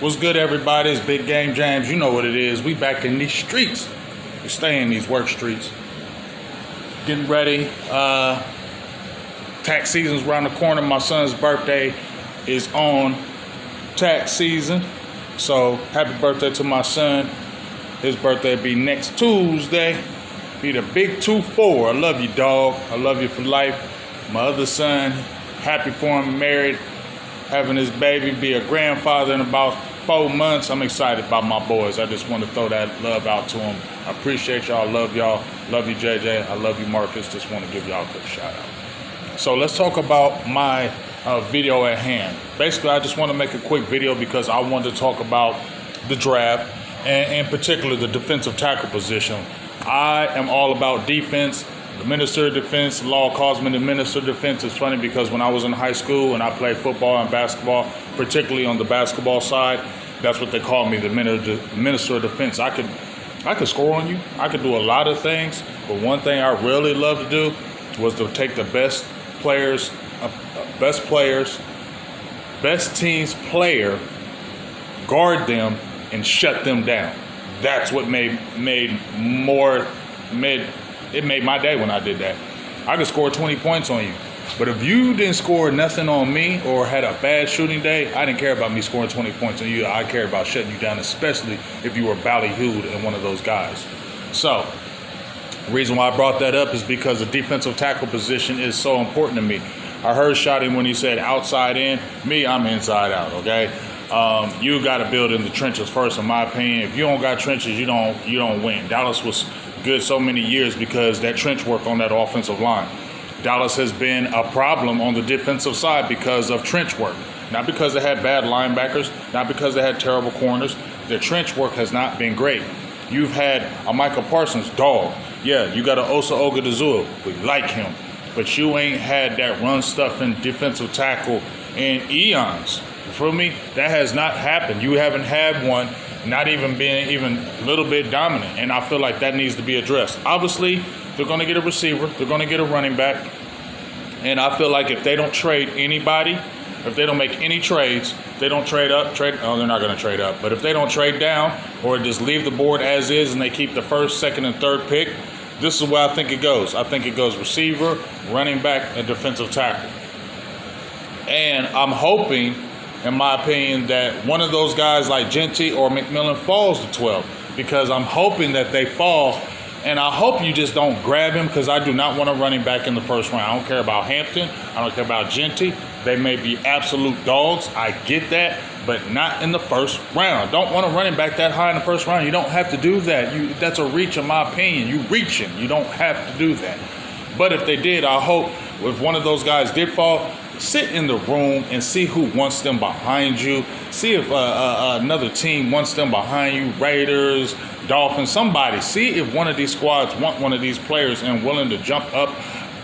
What's good, everybody? It's Big Game James. You know what it is. We back in these streets. We stay in these work streets. Getting ready. Tax season's around the corner. My son's birthday is on tax season. So happy birthday to my son. His birthday will be next Tuesday. Be the big 2-4. I love you, dog. I love you for life. My other son, happy for him, married, having his baby, be a grandfather in about 4 months. I'm excited about my boys. I just want to throw that love out to them. I appreciate y'all. Love y'all. Love you, JJ. I love you, Marcus. Just want to give y'all a quick shout out. So let's talk about my video at hand. Basically, I just want to make a quick video because I wanted to talk about the draft and in particular the defensive tackle position. I am all about defense. The Minister of Defense law calls me the Minister of Defense. It's funny because when I was in high school and I played football and basketball, particularly on the basketball side, that's what they called me, the Minister of Defense. I could score on you. I could do a lot of things, but one thing I really loved to do was to take the best team's player, guard them, and shut them down. That's what made my day when I did that. I could score 20 points on you. But if you didn't score nothing on me or had a bad shooting day, I didn't care about me scoring 20 points on you. I cared about shutting you down, especially if you were ballyhooed and one of those guys. So the reason why I brought that up is because the defensive tackle position is so important to me. I heard Shotty when he said outside in. Me, I'm inside out, okay? You got to build in the trenches first, in my opinion. If you don't got trenches, you don't win. Dallas was good so many years because that trench work on that offensive line. Dallas has been a problem on the defensive side because of trench work. Not because they had bad linebackers, not because they had terrible corners. Their trench work has not been great. You've had a Michael Parsons, dog. Yeah, you got an Osa Ogadazua. We like him. But you ain't had that run stuffing defensive tackle in eons. You feel me? That has not happened. You haven't had one, not even being even a little bit dominant. And I feel like that needs to be addressed. Obviously, they're going to get a receiver. They're going to get a running back. And I feel like if they don't trade anybody, if they don't make any trades, they don't trade up, they're not going to trade up. But if they don't trade down or just leave the board as is and they keep the first, second, and third pick, this is where I think it goes. I think it goes receiver, running back, and defensive tackle. And I'm hoping, in my opinion, that one of those guys like Genty or McMillan falls to 12 because I'm hoping that they fall. And I hope you just don't grab him because I do not want a running back in the first round. I don't care about Hampton. I don't care about Genty. They may be absolute dogs. I get that, but not in the first round. Don't want a running back that high in the first round. You don't have to do that. That's a reach, in my opinion. You reaching. You don't have to do that. But if they did, I hope if one of those guys did fall, sit in the room and see who wants them behind you. See if another team wants them behind you, Raiders, Dolphins, somebody. See if one of these squads want one of these players and willing to jump up,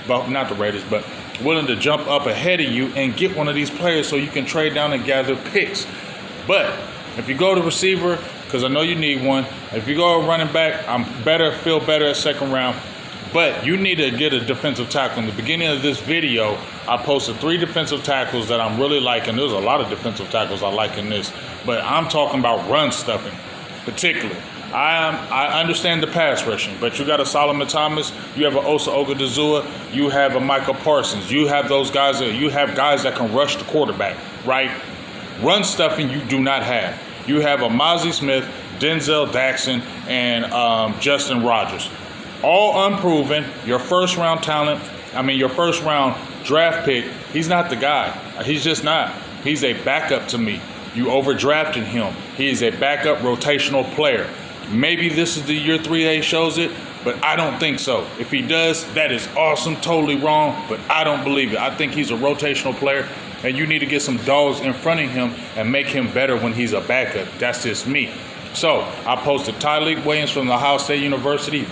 well, not the Raiders, but willing to jump up ahead of you and get one of these players so you can trade down and gather picks. But if you go to receiver, because I know you need one, if you go running back, feel better at second round. But you need to get a defensive tackle. In the beginning of this video, I posted 3 defensive tackles that I'm really liking. There's a lot of defensive tackles I like in this. But I'm talking about run stuffing, particularly. I understand the pass rushing, but you got a Solomon Thomas, you have an Osa Ogadazua, you have a Michael Parsons. You have those guys, you have guys that can rush the quarterback, right? Run stuffing you do not have. You have a Mozzie Smith, Denzel Daxon, and Justin Rogers. All unproven, your first round draft pick, he's not the guy. He's just not. He's a backup to me. You overdrafted him. He is a backup rotational player. Maybe this is the year 3A shows it, but I don't think so. If he does, that is awesome, totally wrong, but I don't believe it. I think he's a rotational player, and you need to get some dogs in front of him and make him better when he's a backup. That's just me. So I posted Tyleek Williams from the Ohio State University.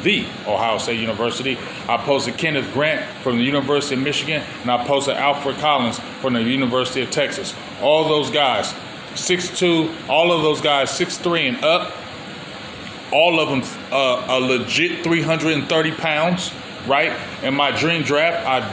I posted Kenneth Grant from the University of Michigan, and I posted Alfred Collins from the University of Texas. All those guys, 6'2", all of those guys 6'3" and up. All of them a legit 330 pounds, right? In my dream draft, I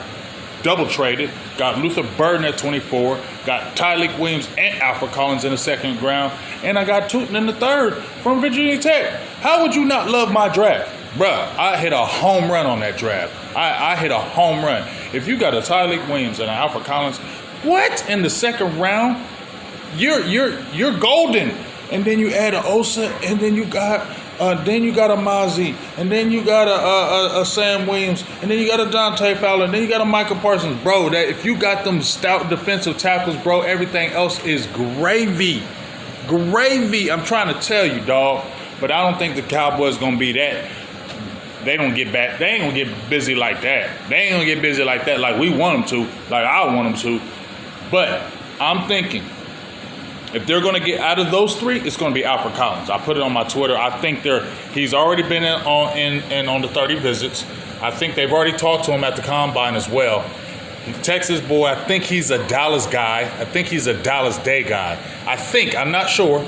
double traded, got Luther Burden at 24, got Tyleik Williams and Alfred Collins in the second round, and I got Tootin in the third from Virginia Tech. How would you not love my draft? Bruh, I hit a home run on that draft. I hit a home run. If you got a Tyleik Williams and an Alfred Collins, what in the second round? You're golden. And then you add an Osa, and then you got a Mozzie, and then you got a Sam Williams, and then you got a Dante Fowler, and then you got a Michael Parsons, bro. That if you got them stout defensive tackles, bro, everything else is gravy. Gravy. I'm trying to tell you, dog. But I don't think the Cowboys gonna be that. They don't get back. They ain't gonna get busy like that. They ain't gonna get busy like that, like we want them to, like I want them to. But I'm thinking, if they're going to get out of those three, it's going to be Alfred Collins. I put it on my Twitter. I think he's already been on the 30 visits. I think they've already talked to him at the Combine as well. Texas boy, I think he's a Dallas guy. I think he's a Dallas Day guy. I'm not sure.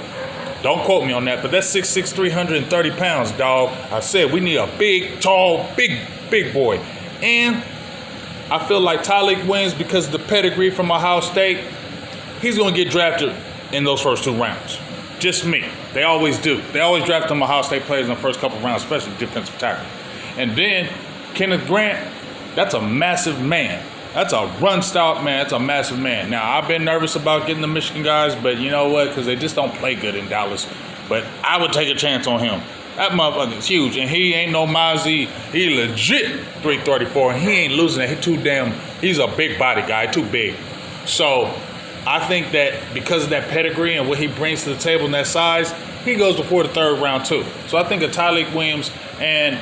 Don't quote me on that, but that's 6'6", 330 pounds, dog. I said we need a big, tall, big boy. And I feel like Tyleik Williams, because of the pedigree from Ohio State, he's going to get drafted in those first two rounds. Just me. They always do. They always draft them Ohio State players in the first couple rounds, especially defensive tackle. And then Kenneth Grant, that's a massive man. That's a run-stout man. That's a massive man. Now, I've been nervous about getting the Michigan guys, but you know what? Because they just don't play good in Dallas. But I would take a chance on him. That motherfucker's huge, and he ain't no Mozzie. He legit 334, and he ain't losing it. He's a big body guy, too big. So I think that because of that pedigree and what he brings to the table in that size, he goes before the third round too. So I think a Tyleik Williams and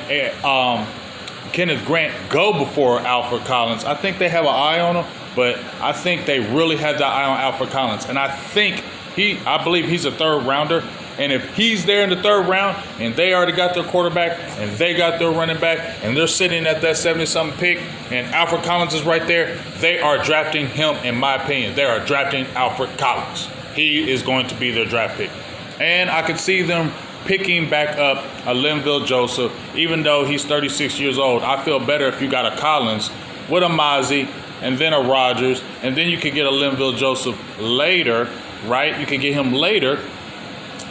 Kenneth Grant go before Alfred Collins. I think they have an eye on him, but I think they really have that eye on Alfred Collins. And I believe he's a third rounder. And if he's there in the third round and they already got their quarterback and they got their running back and they're sitting at that 70-something pick and Alfred Collins is right there, they are drafting him, in my opinion. They are drafting Alfred Collins. He is going to be their draft pick. And I could see them picking back up a Linville Joseph, even though he's 36 years old. I feel better if you got a Collins with a Mozzie and then a Rodgers, and then you could get a Linville Joseph later, right? You could get him later,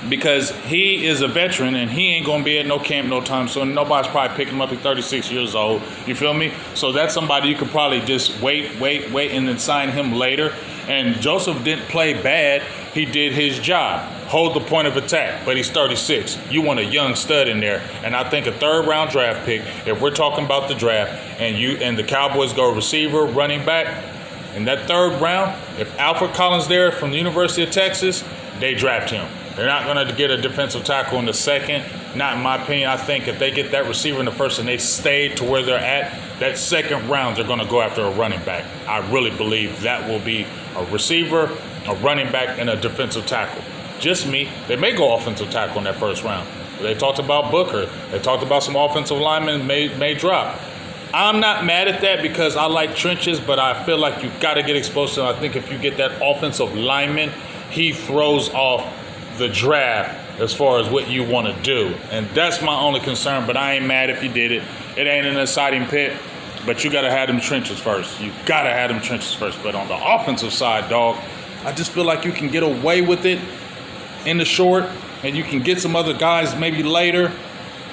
because he is a veteran and he ain't going to be at no camp no time soon. Nobody's probably picking him up at 36 years old. You feel me? So that's somebody you could probably just wait, and then sign him later. And Joseph didn't play bad. He did his job. Hold the point of attack, but he's 36. You want a young stud in there. And I think a third round draft pick, if we're talking about the draft, and the Cowboys go receiver, running back, in that third round, if Alfred Collins there from the University of Texas, they draft him. They're not going to get a defensive tackle in the second. Not in my opinion. I think if they get that receiver in the first and they stay to where they're at, that second round, they're going to go after a running back. I really believe that will be a receiver, a running back, and a defensive tackle. Just me. They may go offensive tackle in that first round. They talked about Booker. They talked about some offensive linemen may drop. I'm not mad at that because I like trenches, but I feel like you got to get exposed to him. I think if you get that offensive lineman, he throws off the draft as far as what you want to do. And that's my only concern, but I ain't mad if you did it. It ain't an exciting pick, but you got to have them trenches first. You got to have them trenches first. But on the offensive side, dog, I just feel like you can get away with it in the short, and you can get some other guys maybe later.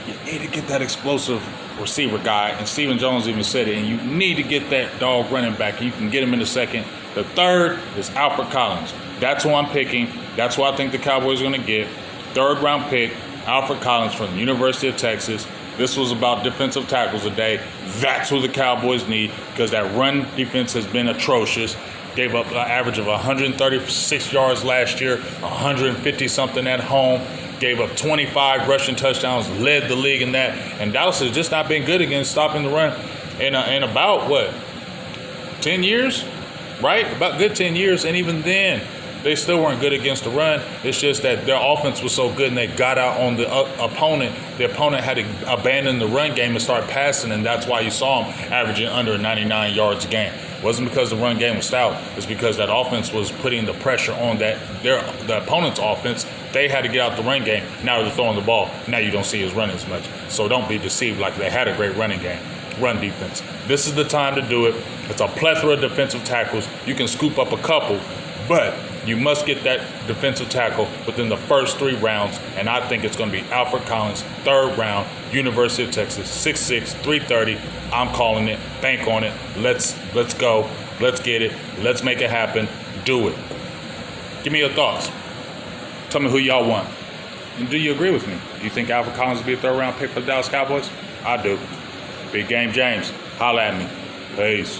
You need to get that explosive receiver guy, and Stephen Jones even said it, and you need to get that dog running back, and you can get him in the second. The third is Alfred Collins. That's who I'm picking. That's who I think the Cowboys are going to get. Third round pick, Alfred Collins from the University of Texas. This was about defensive tackles today. That's who the Cowboys need, because that run defense has been atrocious. Gave up an average of 136 yards last year, 150-something at home. Gave up 25 rushing touchdowns, led the league in that. And Dallas has just not been good against stopping the run in about, 10 years? Right? About good 10 years. And even then, they still weren't good against the run. It's just that their offense was so good and they got out on the opponent. The opponent had to abandon the run game and start passing, and that's why you saw them averaging under 99 yards a game. It wasn't because the run game was stout. It's because that offense was putting the pressure on the opponent's offense. They had to get out the run game. Now they're throwing the ball. Now you don't see us running as much. So don't be deceived like they had a great running game. run defense. This is the time to do it. It's a plethora of defensive tackles. You can scoop up a couple, but you must get that defensive tackle within the first 3 rounds, and I think it's going to be Alfred Collins, 3rd round, University of Texas, 6'6", 330. I'm calling it. Bank on it. Let's go. Let's get it. Let's make it happen. Do it. Give me your thoughts. Tell me who y'all want. And do you agree with me? Do you think Alfred Collins will be a 3rd round pick for the Dallas Cowboys? I do. Big Game James. Holla at me. Peace.